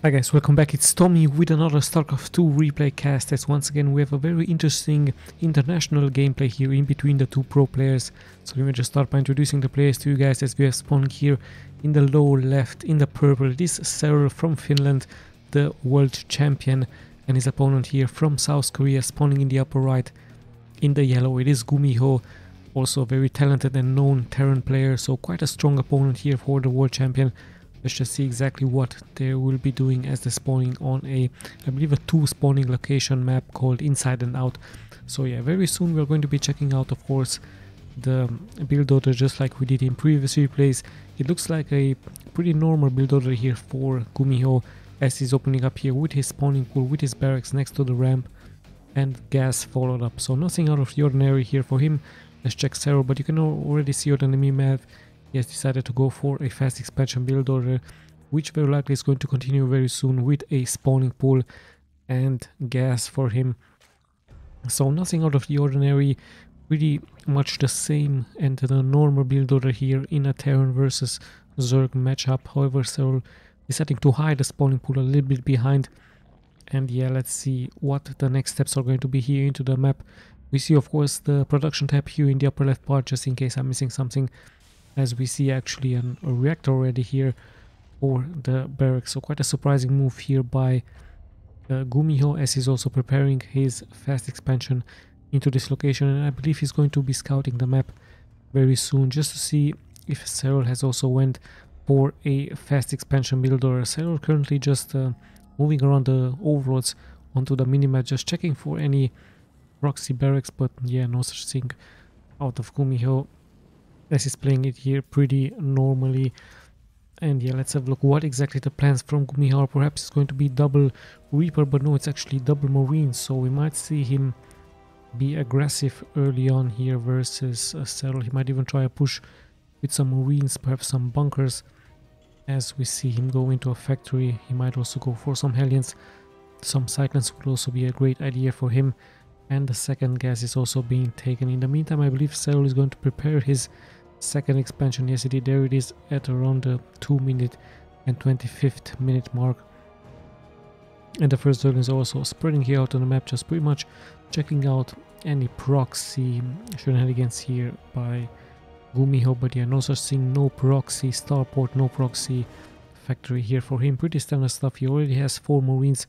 Hi guys, welcome back. It's Tommy with another StarCraft 2 replay cast, as once again we have a very interesting international gameplay here in between the two pro players. So let me just start by introducing the players to you guys, as we have spawning here in the lower left in the purple. It is SERRAL from Finland, the world champion, and his opponent here from South Korea spawning in the upper right in the yellow. It is GUMIHO, also a very talented and known Terran player, so quite a strong opponent here for the world champion. Let's just see exactly what they will be doing as they're spawning on I believe a 2 spawning location map called Inside and Out. So yeah, very soon we're going to be checking out, of course, the build order just like we did in previous replays. It looks like a pretty normal build order here for GUMIHO, as he's opening up here with his spawning pool, with his barracks next to the ramp, and gas followed up. So nothing out of the ordinary here for him. Let's check SERRAL, but you can already see on the enemy map he has decided to go for a fast expansion build order, which very likely is going to continue very soon with a spawning pool and gas for him. So nothing out of the ordinary, pretty much the same and the normal build order here in a Terran versus Zerg matchup. However, SERRAL deciding to hide the spawning pool a little bit behind. And yeah, let's see what the next steps are going to be here into the map. We see, of course, the production tab here in the upper left part, just in case I'm missing something, as we see actually a reactor already here for the barracks. So quite a surprising move here by GUMIHO, as he's also preparing his fast expansion into this location, and I believe he's going to be scouting the map very soon just to see if SERRAL has also went for a fast expansion build, or SERRAL currently just moving around the overlords onto the minimap, just checking for any proxy barracks, but yeah, no such thing out of GUMIHO, as he's playing it here pretty normally. And yeah, let's have a look what exactly the plans from GUMIHO are. Perhaps it's going to be double Reaper, but no, it's actually double Marines, so we might see him be aggressive early on here versus SERRAL. He might even try a push with some Marines, perhaps some bunkers, as we see him go into a factory. He might also go for some Hellions. Some Cyclones would also be a great idea for him, and the second gas is also being taken. In the meantime, I believe SERRAL is going to prepare his second expansion. Yes, it is. There it is at around the 2-minute and 25th minute mark. And the first Zerg is also spreading here out on the map, just pretty much checking out any proxy shenanigans here by GUMIHO. But yeah, no such thing, no proxy starport, no proxy factory here for him. Pretty standard stuff. He already has 4 Marines,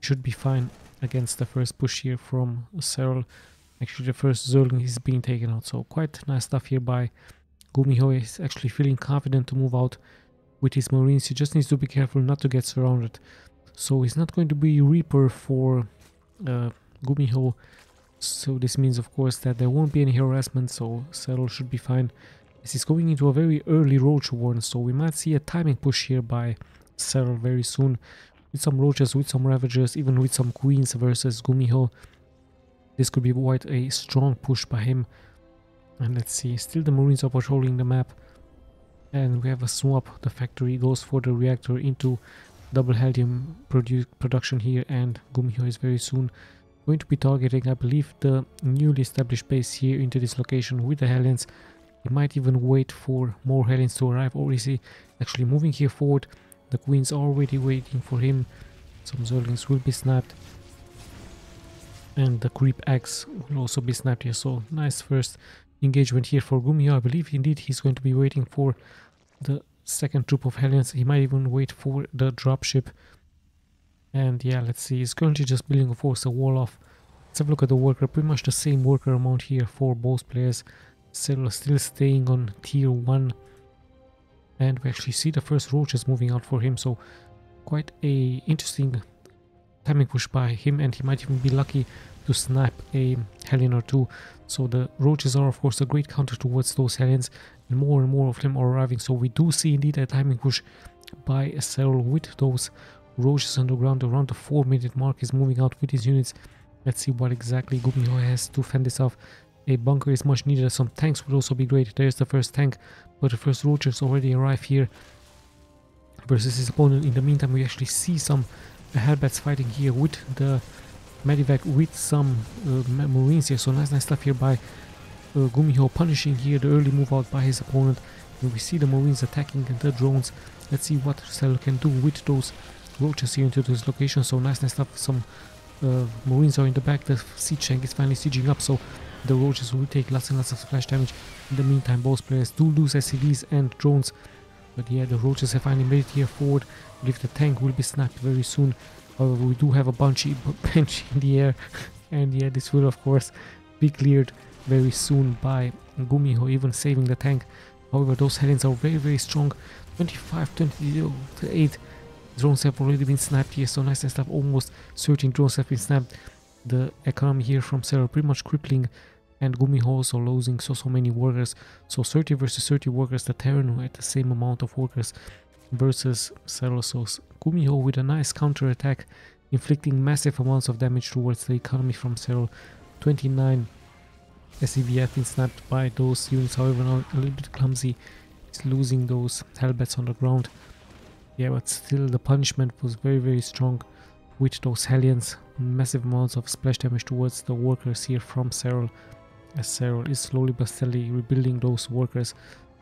should be fine against the first push here from SERRAL. Actually, the first Zerg is being taken out, so quite nice stuff here by GUMIHO. Is actually feeling confident to move out with his Marines. He just needs to be careful not to get surrounded. So he's not going to be Reaper for GUMIHO. So this means, of course, that there won't be any harassment, so SERRAL should be fine. As he's going into a very early Roach Warren, so we might see a timing push here by SERRAL very soon, with some Roaches, with some Ravagers, even with some Queens versus GUMIHO. This could be quite a strong push by him. And let's see, still the Marines are patrolling the map, and we have a swap. The factory goes for the reactor into double Helium production here, and GUMIHO is very soon going to be targeting, I believe, the newly established base here into this location with the Hellions. He might even wait for more Hellions to arrive, or is he actually moving here forward? The Queens are already waiting for him. Some Zerglings will be snapped, and the Creep Axe will also be snapped here. So nice first engagement here for GUMIHO. I believe indeed he's going to be waiting for the second troop of Hellions. He might even wait for the dropship. And yeah, let's see, he's currently just building, of course, a wall off. Let's have a look at the worker. Pretty much the same worker amount here for both players. Still staying on tier 1, and we actually see the first Roaches moving out for him, so quite a interesting timing push by him, and he might even be lucky to snap a Hellion or 2. So the Roaches are, of course, a great counter towards those Hellions, and more of them are arriving. So we do see indeed a timing push by SERRAL with those Roaches on the ground. Around the 4-minute mark is moving out with his units. Let's see what exactly GUMIHO has to fend this off. A bunker is much needed. Some tanks would also be great. There's the first tank, but the first Roaches already arrive here versus his opponent. In the meantime, we actually see some Hellbats fighting here with the Medivac, with some Marines here. So nice stuff here by GUMIHO, punishing here the early move out by his opponent. And we see the Marines attacking the drones. Let's see what SERRAL can do with those roaches here into this location, so nice stuff. Some Marines are in the back. The siege tank is finally sieging up, so the roaches will take lots and lots of splash damage. In the meantime, both players do lose SCVs and drones, but yeah, the roaches have finally made it here forward. I believe the tank will be snapped very soon. However, we do have a Banshee in the air, and yeah, this will of course be cleared very soon by GUMIHO, even saving the tank. However, those Hellions are very strong. 25, 28 drones have already been snapped here, so nice and stuff. Almost 13 drones have been snapped. The economy here from SERRAL pretty much crippling, and GUMIHO also losing so many workers. So 30 versus 30 workers, the Terran at the same amount of workers versus SERRAL. So GUMIHO with a nice counter attack, inflicting massive amounts of damage towards the economy from SERRAL. 29 SCV have been snapped by those units, however now a little bit clumsy. He's losing those Hellbats on the ground. Yeah, but still the punishment was very strong with those Hellions. Massive amounts of splash damage towards the workers here from SERRAL, as SERRAL is slowly but steadily rebuilding those workers.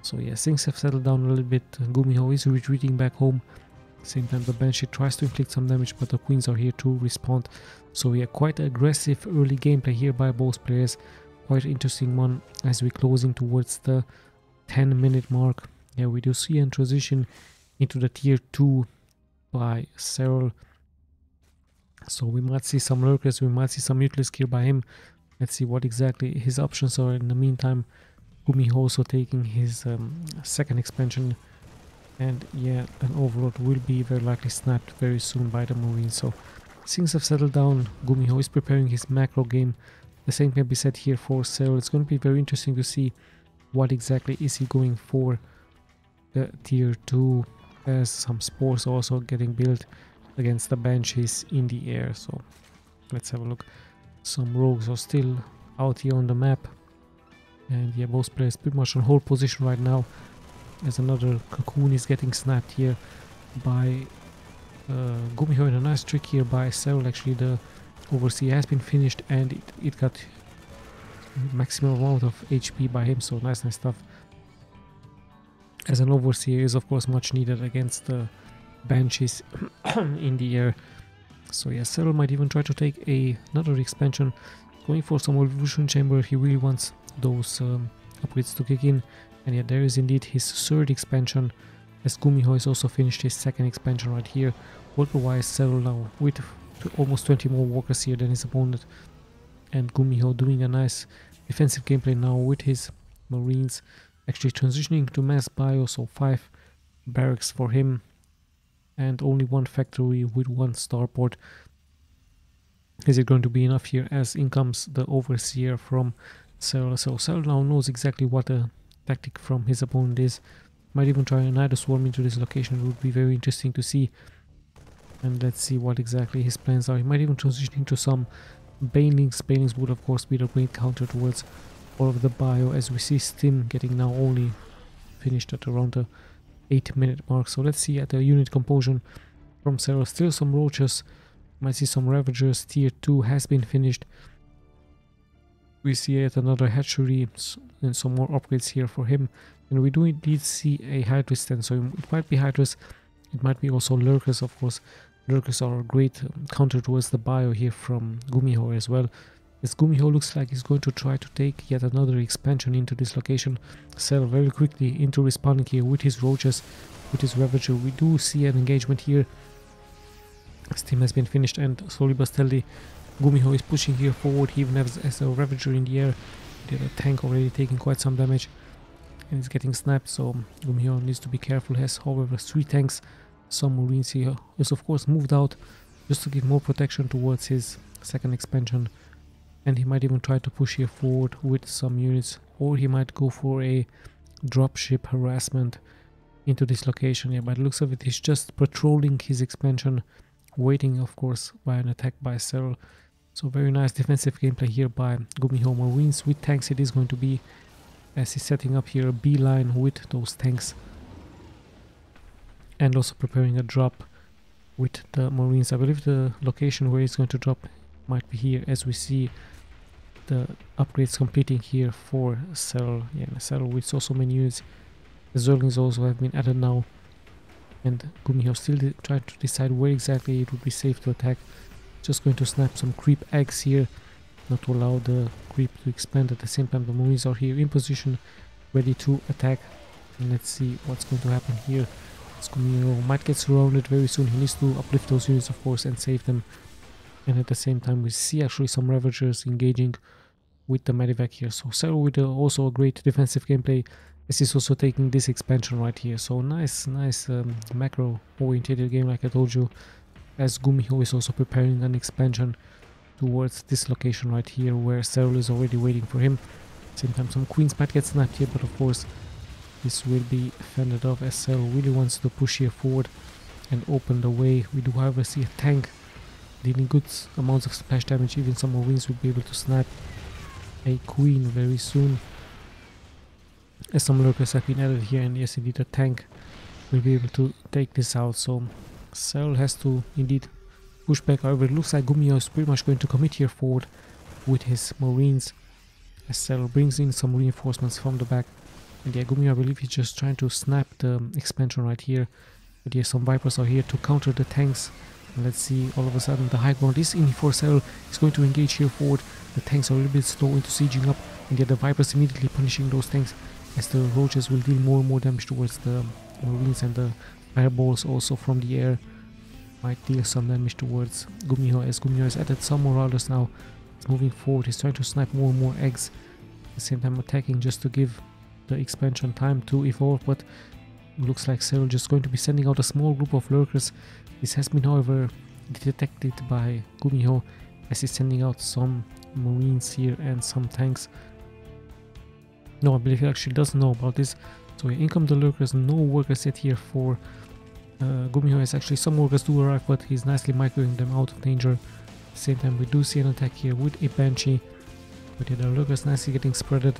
So yeah, things have settled down a little bit. GUMIHO is retreating back home. Same time the Banshee tries to inflict some damage, but the Queens are here to respond. So yeah, quite aggressive early gameplay here by both players. Quite interesting one as we closing towards the 10-minute mark. Yeah, we do see a transition into the tier 2 by SERRAL. So we might see some lurkers, we might see some useless gear by him. Let's see what exactly his options are. In the meantime, GUMIHO also taking his second expansion, and yeah, an overlord will be very likely snapped very soon by the Marines. So things have settled down. GUMIHO is preparing his macro game. The same can be said here for SERRAL. It's going to be very interesting to see what exactly is he going for. The tier 2, as some spores also getting built against the Banshees in the air. So let's have a look. Some rogues are still out here on the map, and yeah, both players pretty much on hold position right now, as another cocoon is getting snapped here by GUMIHO. In a nice trick here by SERRAL. Actually, the Overseer has been finished, and it got maximum amount of HP by him, so nice stuff. As an Overseer is of course much needed against the Banshees in the air. So yeah, SERRAL might even try to take another expansion, going for some Evolution Chamber. He really wants those upgrades to kick in, and yeah, there is indeed his third expansion, as GUMIHO has also finished his second expansion right here. Worker-wise, SERRAL now with almost 20 more workers here than his opponent, and GUMIHO doing a nice defensive gameplay now with his Marines, actually transitioning to mass bio, so 5 barracks for him and only 1 factory with 1 starport. Is it going to be enough here, as in comes the Overseer from SERRAL? So SERRAL now knows exactly what the tactic from his opponent is. Might even try a Nido Swarm into this location. It would be very interesting to see. And let's see what exactly his plans are. He might even transition into some Banelings. Banelings would of course be the great counter towards all of the bio, as we see Stim getting now only finished at around the 8-minute mark. So let's see at the unit composition from SERRAL. Still some roaches, might see some Ravagers. Tier 2 has been finished. We see yet another hatchery and some more upgrades here for him, and we do indeed see a Hydras then. So it might be Hydras, it might be also lurkers. Of course, lurkers are a great counter towards the bio here from GUMIHO as well, as GUMIHO looks like he's going to try to take yet another expansion into this location. SERRAL very quickly into responding here with his roaches, with his Ravager. We do see an engagement here. Steam has been finished, and slowly but steadily GUMIHO is pushing here forward. He even has a Ravager in the air. The other tank already taking quite some damage, and it's getting snapped, so GUMIHO needs to be careful. Has however 3 tanks. Some Marines here is of course moved out just to give more protection towards his second expansion, and he might even try to push here forward with some units, or he might go for a dropship harassment into this location. Yeah, by the looks of it, he's just patrolling his expansion, waiting of course by an attack by SERRAL. So very nice defensive gameplay here by GUMIHO. Marines with tanks it is going to be, as he's setting up here a beeline with those tanks, and also preparing a drop with the Marines. I believe the location where he's going to drop might be here, as we see the upgrades completing here for SERRAL. Yeah, SERRAL with so many units. The Zerglings also have been added now. And GUMIHO still trying to decide where exactly it would be safe to attack. Just going to snap some creep eggs here, not to allow the creep to expand. At the same time, the Marines are here in position, ready to attack. And let's see what's going to happen here. GUMIHO might get surrounded very soon. He needs to uplift those units, of course, and save them. And at the same time, we see actually some Ravagers engaging with the Medivac here. So SERRAL with also a great defensive gameplay, as he's also taking this expansion right here. So nice macro oriented game, like I told you, as GUMIHO is also preparing an expansion towards this location right here, where SERRAL is already waiting for him. At the same time, some queens might get snapped here, but of course this will be fended off, as SERRAL really wants to push here forward and open the way. We do however see a tank dealing good amounts of splash damage. Even some Marines will be able to snap a queen very soon, as some lurkers have been added here, and yes, indeed a tank will be able to take this out. So SERRAL has to indeed push back. However, it looks like GUMIHO is pretty much going to commit here forward with his Marines, as SERRAL brings in some reinforcements from the back. And yeah, GUMIHO, I believe he's just trying to snap the expansion right here. But yeah, some Vipers are here to counter the tanks. And let's see, all of a sudden the high ground is in for SERRAL. He's going to engage here forward. The tanks are a little bit slow into sieging up, and yet the Vipers immediately punishing those tanks, as the Roaches will deal more and more damage towards the Marines, and the Fireballs also from the air might deal some damage towards GUMIHO, as GUMIHO has added some Marauders now. He's moving forward, he's trying to snipe more and more eggs, at the same time attacking just to give the expansion time to evolve. But looks like SERRAL just going to be sending out a small group of lurkers. This has been however detected by GUMIHO, as he's sending out some Marines here and some tanks. No, I believe he actually doesn't know about this. So yeah, in come the lurkers, no workers yet here for GUMIHO. Has actually some workers do arrive, but he's nicely microing them out of danger. At the same time, we do see an attack here with a Banshee, but yeah, the lurkers nicely getting spreaded,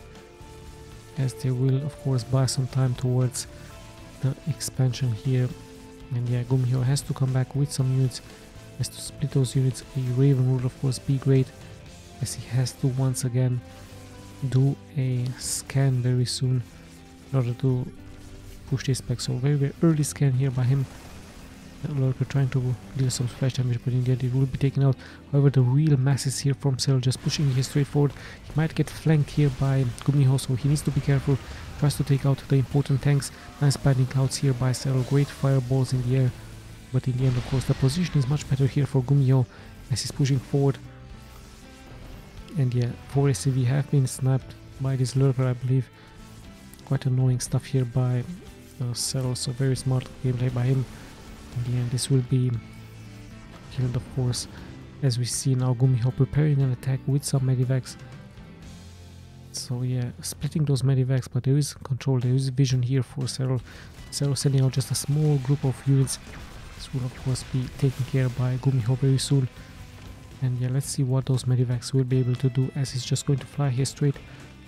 as they will of course buy some time towards the expansion here. And yeah, GUMIHO has to come back with some units, has to split those units. A Raven would of course be great, as he has to once again do a scan very soon in order to push this back. So very early scan here by him. The lurker trying to deal some splash damage, but in the end it will be taken out. However, the real masses here from SERRAL just pushing here straight forward. He might get flanked here by GUMIHO, so he needs to be careful. Tries to take out the important tanks. Nice biting clouds here by SERRAL, great fireballs in the air. But in the end, of course, the position is much better here for GUMIHO, as he's pushing forward. And yeah, 4 SCV have been snapped by this lurker, I believe. Quite annoying stuff here by SERRAL, so very smart gameplay by him. In the end, this will be killed, of course, as we see now GUMIHO preparing an attack with some medivacs. So yeah, splitting those medivacs, but there is control, there is vision here for SERRAL. SERRAL sending out just a small group of units. This will of course be taken care by GUMIHO very soon. And yeah, let's see what those medivacs will be able to do, as he's just going to fly here straight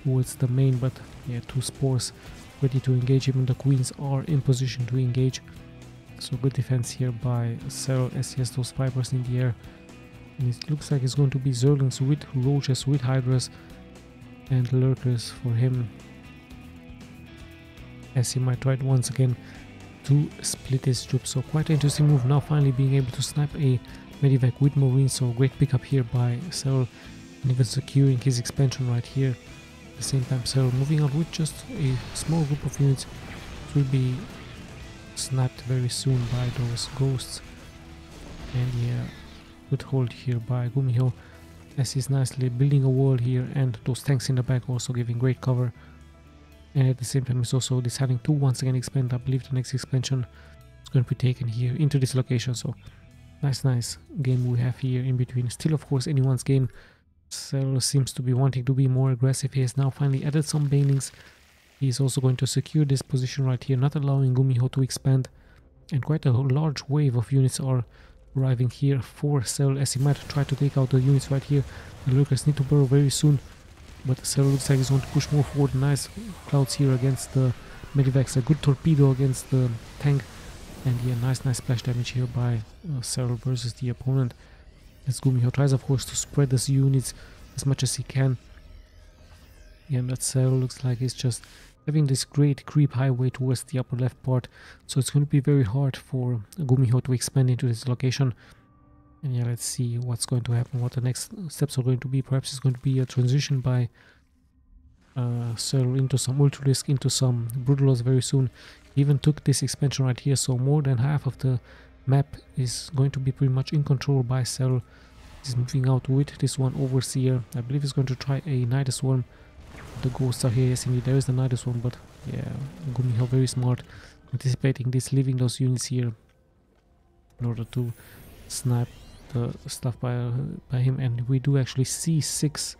towards the main. But yeah, 2 spores ready to engage. Even the queens are in position to engage. So good defense here by SERRAL, as he has those Vipers in the air. And it looks like it's going to be Zerglings with Roaches, with Hydras and Lurkers for him, as he might try once again to split his troops. So quite an interesting move, now finally being able to snipe a medivac with Marines. So great pickup here by SERRAL, and even securing his expansion right here. At the same time, SERRAL moving out with just a small group of units. It will be snapped very soon by those ghosts. And yeah, good hold here by GUMIHO, as he's nicely building a wall here, and those tanks in the back also giving great cover. And at the same time, he's also deciding to once again expand. I believe the next expansion is going to be taken here into this location. So nice game we have here in between. Still, of course, anyone's game. SERRAL seems to be wanting to be more aggressive. He has now finally added some banelings. He's also going to secure this position right here, not allowing GUMIHO to expand. And quite a large wave of units are arriving here for SERRAL, as he might try to take out the units right here. The lurkers need to burrow very soon, but SERRAL looks like he's going to push more forward. Nice clouds here against the medivacs, a good torpedo against the tank. And yeah, nice splash damage here by SERRAL versus the opponent, as GUMIHO tries of course to spread his units as much as he can. Yeah, but SERRAL looks like he's just having this great creep highway towards the upper left part, so it's going to be very hard for GUMIHO to expand into this location. And yeah, let's see what's going to happen, what the next steps are going to be. Perhaps it's going to be a transition by SERRAL into some Ultralisk, into some Broodwars very soon. He even took this expansion right here, so more than half of the map is going to be pretty much in control by SERRAL. He's moving out with this one Overseer. I believe he's going to try a Night Swarm. The ghosts are here. Yes, indeed, there is the Night Swarm, but yeah, GUMIHO very smart, anticipating this, leaving those units here in order to snipe the stuff by him. And we do actually see 6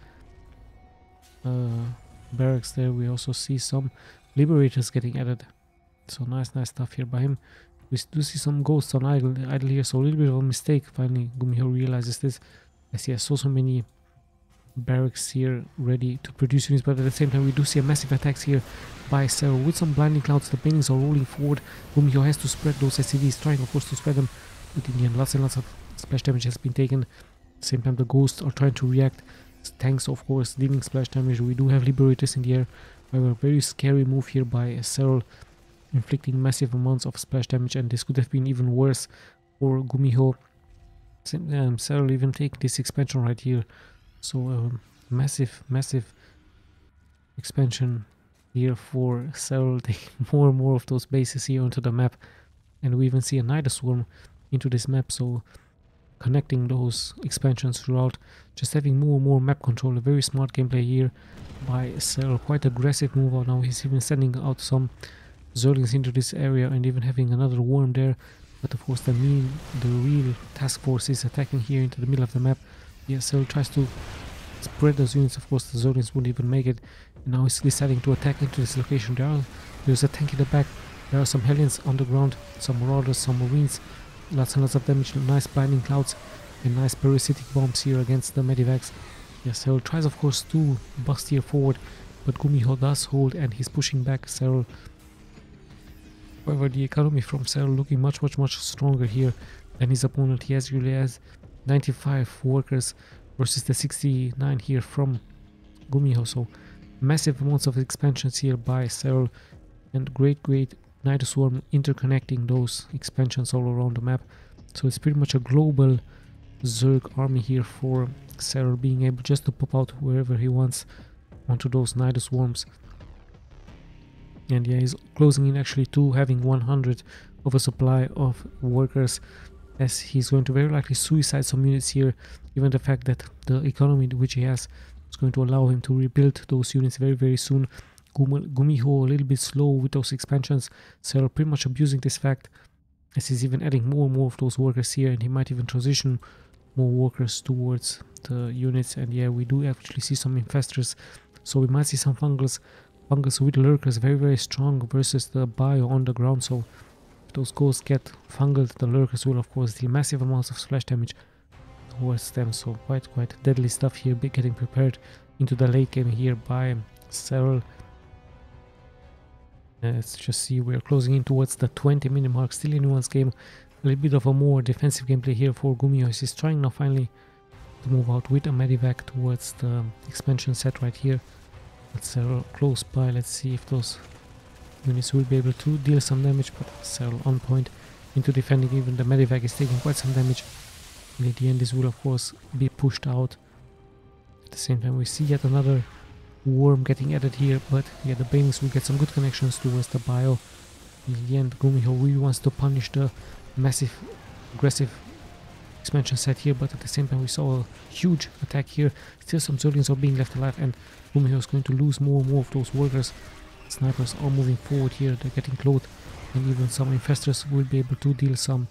barracks there. We also see some Liberators getting added, so nice stuff here by him. We do see some ghosts on idle here, so a little bit of a mistake. Finally GUMIHO realizes this. I see I saw so many barracks here ready to produce units, but at the same time we do see a massive attacks here by SERRAL with some blinding clouds. The paintings are rolling forward. GUMIHO has to spread those SCVs, trying of course to spread them, but in the end lots and lots of splash damage has been taken. At the same time the ghosts are trying to react. Tanks of course dealing splash damage. We do have Liberators in the air. However, very scary move here by SERRAL, inflicting massive amounts of splash damage, and this could have been even worse for GUMIHO. SERRAL even take this expansion right here, so massive expansion here for SERRAL, taking more and more of those bases here onto the map. And we even see a Night Swarm into this map, so connecting those expansions throughout, just having more and more map control. A very smart gameplay here by SERRAL, quite aggressive move out now. He's even sending out some Zerglings into this area and even having another worm there, but of course the real task force is attacking here into the middle of the map. Yeah, SERRAL tries to spread those units. Of course the Zerglings wouldn't even make it, and now he's deciding to attack into this location. There's a tank in the back, there are some Hellions on the ground, some Marauders, some Marines, lots and lots of damage, nice blinding clouds and nice parasitic bombs here against the Medivacs. Yeah, SERRAL tries of course to bust here forward, but GUMIHO does hold and he's pushing back SERRAL. However, the economy from SERRAL looking much stronger here than his opponent. He really has 95 workers versus the 69 here from GUMIHO, so massive amounts of expansions here by SERRAL, and great Night Swarm interconnecting those expansions all around the map. So it's pretty much a global Zerg army here for SERRAL, being able just to pop out wherever he wants onto those Night Swarms. And yeah, he's closing in actually to having 100 of a supply of workers, as he's going to very likely suicide some units here, given the fact that the economy which he has is going to allow him to rebuild those units very soon. GUMIHO a little bit slow with those expansions. SERRAL pretty much abusing this fact, as he's even adding more and more of those workers here, and he might even transition more workers towards the units. And yeah, we do actually see some infestors, so we might see some fungus with lurkers, very strong versus the bio on the ground. So if those ghosts get fungal, the lurkers will of course deal massive amounts of splash damage towards them. So quite deadly stuff here, getting prepared into the late game here by SERRAL. Let's just see, we're closing in towards the 20-minute mark, still anyone's game. A little bit of a more defensive gameplay here for GUMIHO. He's trying now finally to move out with a Medivac towards the expansion set right here. SERRAL close by. Let's see if those units will be able to deal some damage, but SERRAL on point into defending. Even the Medivac is taking quite some damage, and at the end this will of course be pushed out. At the same time we see yet another worm getting added here, but yeah, the Banelings will get some good connections towards the bio. In the end GUMIHO really wants to punish the massive aggressive expansion set here, but at the same time we saw a huge attack here. Still some Zerglings are being left alive, and GUMIHO is going to lose more and more of those workers. Snipers are moving forward here, they're getting clothed, and even some infestors will be able to deal some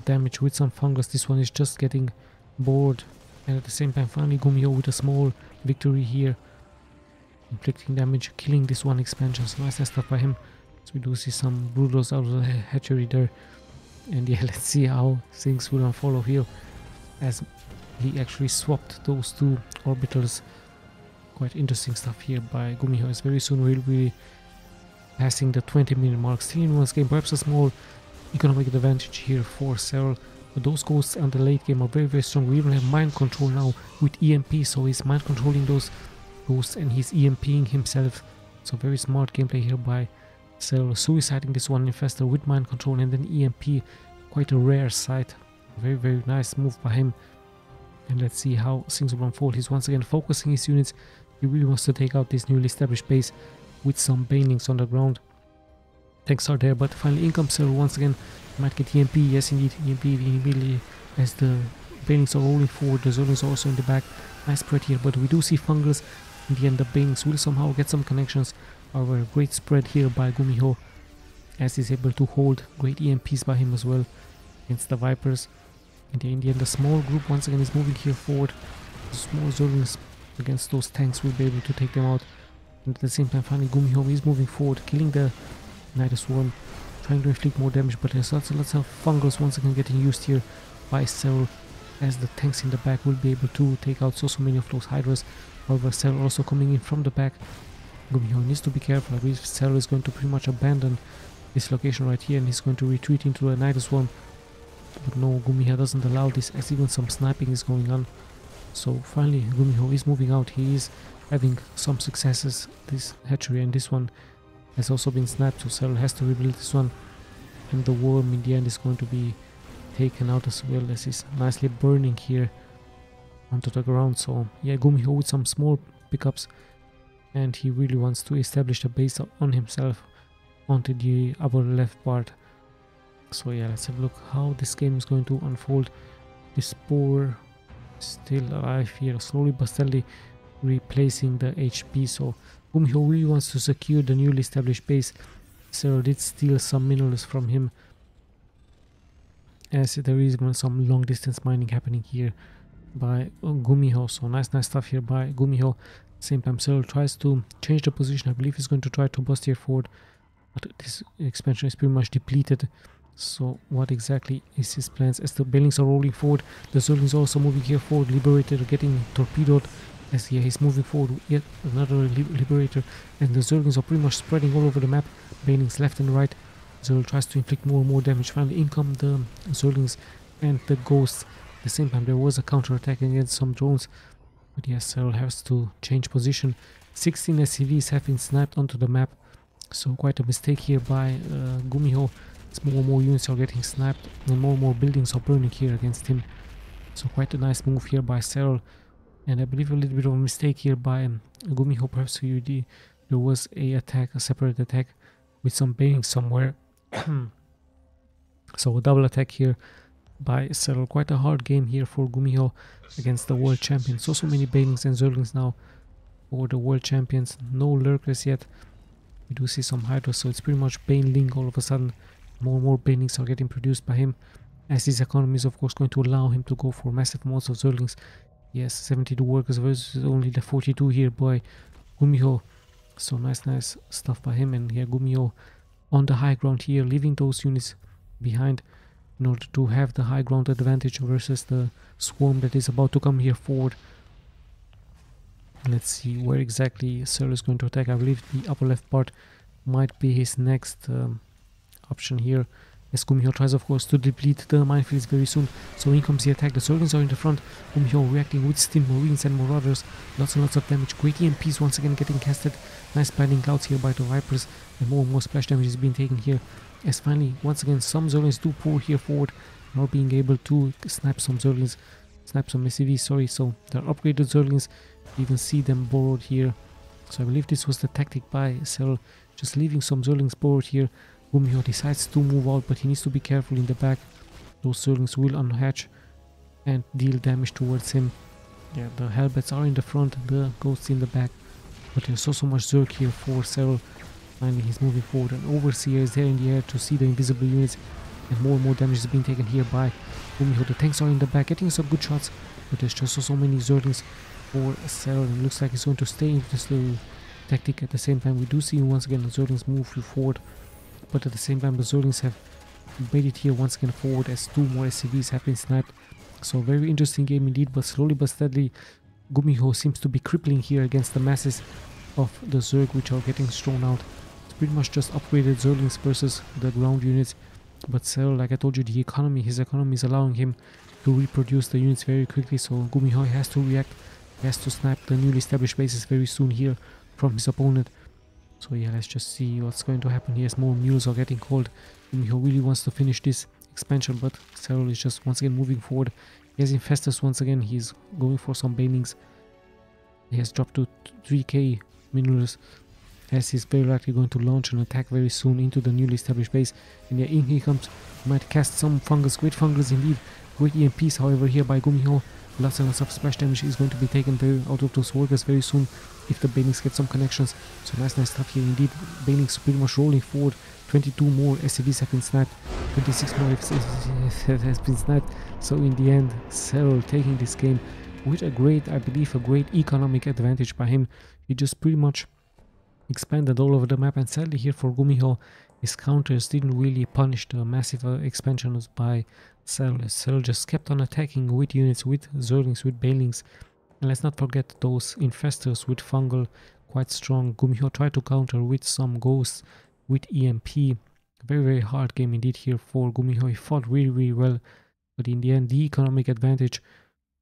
damage with some fungus. This one is just getting bored, and at the same time finally GUMIHO with a small victory here, inflicting damage, killing this one expansion. So nice stuff by him. So we do see some Broodwars out of the hatchery there, and yeah, let's see how things will unfold here, as he actually swapped those two orbitals. Quite interesting stuff here by GUMIHO, as very soon we'll be passing the 20-minute mark. Still in one's game, perhaps a small economic advantage here for SERRAL, but those ghosts on the late game are very strong. We even have mind control now with EMP, so he's mind controlling those ghosts and he's EMPing himself So very smart gameplay here by SERRAL, suiciding this one infestor with mind control and then EMP. Quite a rare sight. Very nice move by him. And let's see how things will unfold. He's once again focusing his units. He really wants to take out this newly established base with some banelings on the ground. Tanks are there, but finally in comes SERRAL once again. Might get EMP, yes indeed, EMP immediately as the banelings are rolling forward. The Zerglings are also in the back. Nice spread here, but we do see fungus. In the end, the banelings will somehow get some connections. However, great spread here by GUMIHO as he's able to hold. Great EMPs by him as well against the Vipers. In the end, the small group once again is moving here forward. The small Zerglings against those tanks will be able to take them out. And at the same time, finally GUMIHO is moving forward, killing the Night Swarm, trying to inflict more damage, but there's lots of fungals once again getting used here by SERRAL, as the tanks in the back will be able to take out so many of those Hydras. However, SERRAL also coming in from the back. GUMIHO needs to be careful. I believe SERRAL is going to pretty much abandon this location right here and he's going to retreat into a Night Swarm. But no, GUMIHO doesn't allow this, as even some sniping is going on. So finally GUMIHO is moving out. He is having some successes. This hatchery and this one has also been sniped, so SERRAL has to rebuild this one. And the worm in the end is going to be taken out as well, as he's nicely burning here onto the ground. So yeah, GUMIHO with some small pickups, and he really wants to establish a base on himself onto the upper left part. So yeah, let's have a look how this game is going to unfold. The Spore still alive here, slowly but steadily replacing the HP. So GUMIHO really wants to secure the newly established base. SERRAL did steal some minerals from him, as there is even some long distance mining happening here by GUMIHO. So nice stuff here by GUMIHO. Same time SERRAL tries to change the position. I believe he's going to try to bust here forward, but this expansion is pretty much depleted. So what exactly is his plans? As the banelings are rolling forward, the Zerglings are also moving here forward. Liberator getting torpedoed, as he's moving forward. Yet another Liberator, and the Zerglings are pretty much spreading all over the map. Banelings left and right. SERRAL tries to inflict more and more damage. Finally in come the Zerglings and the Ghosts. At the same time there was a counter attack against some drones, but yes, SERRAL has to change position. 16 SCVs have been sniped onto the map, so quite a mistake here by GUMIHO. More and more units are getting sniped and more buildings are burning here against him. So quite a nice move here by SERRAL, and I believe a little bit of a mistake here by GUMIHO. Perhaps there was a separate attack with some banelings somewhere. So a double attack here by SERRAL. Quite a hard game here for GUMIHO against the world champion. So many banelings and Zerglings now for the world champions. No lurkers yet. We do see some Hydra, so it's pretty much baneling all of a sudden. More and more banelings are getting produced by him, as his economy is of course going to allow him to go for massive amounts of Zerglings. Yes, 72 workers versus only the 42 here by GUMIHO. So nice stuff by him. And here GUMIHO on the high ground here, leaving those units behind in order to have the high ground advantage versus the swarm that is about to come here forward. Let's see where exactly SERRAL is going to attack. I believe the upper left part might be his next option here, as GUMIHO tries of course to deplete the minefields very soon. So in comes the attack. The Zerglings are in the front. GUMIHO reacting with Steam Marines and Marauders. Lots and lots of damage. Great EMPs once again getting casted. Nice blinding clouds here by the Vipers, and more splash damage is being taken here, as finally once again some Zerglings do pour here forward, now being able to snipe some Zerglings, snipe some SCVs, sorry. So they're upgraded Zerglings. You even see them borrowed here. So I believe this was the tactic by SERRAL, just leaving some Zerglings borrowed here. GUMIHO decides to move out, but he needs to be careful in the back. Those Zerglings will unhatch and deal damage towards him. Yeah, the Hellbats are in the front, the Ghosts in the back, but there's so much Zerg here for SERRAL. Finally he's moving forward, and Overseer is there in the air to see the invisible units, and more damage is being taken here by GUMIHO. The tanks are in the back getting some good shots, but there's just so many Zerglings for SERRAL, and it looks like he's going to stay in this little tactic. At the same time we do see once again the Zerglings move forward, but at the same time the Zerglings have made it here once again forward, as 2 more SCVs have been sniped. So very interesting game indeed, but slowly but steadily GUMIHO seems to be crippling here against the masses of the Zerg, which are getting thrown out. It's pretty much just upgraded Zerglings versus the ground units, but SERRAL, like I told you, his economy is allowing him to reproduce the units very quickly. So GUMIHO has to react, he has to snipe the newly established bases very soon here from his opponent. So yeah, let's just see what's going to happen here as more mules are getting called. GUMIHO really wants to finish this expansion, but SERRAL is just once again moving forward. He has Infestors once again, he's going for some banelings. He has dropped to 3k minerals, as he's very likely going to launch an attack very soon into the newly established base. And yeah, in he comes. He might cast some fungus, great fungus indeed, great EMPs however here by GUMIHO. Lots and lots of splash damage is going to be taken out of those workers very soon if the banelings get some connections. So nice stuff here indeed. Banelings pretty much rolling forward. 22 more SCVs have been sniped, 26 more has been sniped. So in the end, SERRAL taking this game with a great, I believe, a great economic advantage by him. He just pretty much expanded all over the map, and sadly here for GUMIHO, his counters didn't really punish the massive expansions by SERRAL. SERRAL just kept on attacking with units, with Zerglings, with banelings. And let's not forget those Infestors with fungal, quite strong. GUMIHO tried to counter with some ghosts, with EMP. Very hard game indeed here for GUMIHO. He fought really well, but in the end the economic advantage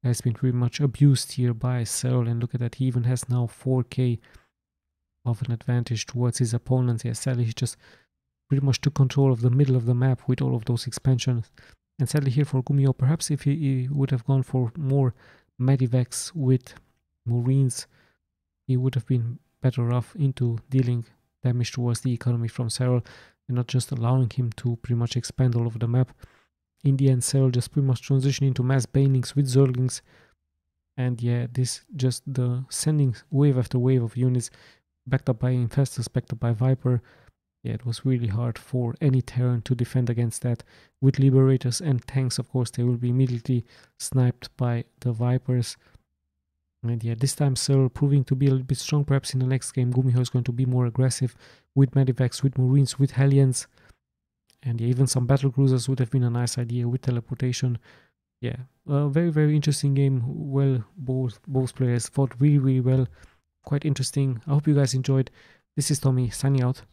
has been pretty much abused here by SERRAL. And look at that, he even has now 4k of an advantage towards his opponents. Yeah, sadly he just pretty much took control of the middle of the map with all of those expansions. And sadly here for GUMIHO, perhaps if he would have gone for more medivacs with Marines, he would have been better off into dealing damage towards the economy from SERRAL and not just allowing him to pretty much expand all over the map. In the end, SERRAL just pretty much transitioned into mass banelings with Zerglings. And yeah, this just the sending wave after wave of units, backed up by Infestors, backed up by Viper. Yeah, it was really hard for any Terran to defend against that. With Liberators and tanks, of course, they will be immediately sniped by the Vipers. And yeah, this time SERRAL proving to be a little bit strong. Perhaps in the next game, GUMIHO is going to be more aggressive with medivacs, with Marines, with Hellions. And yeah, even some battle cruisers would have been a nice idea with teleportation. Yeah, a very interesting game. Well, both players fought really well. Quite interesting. I hope you guys enjoyed. This is Tommy signing out.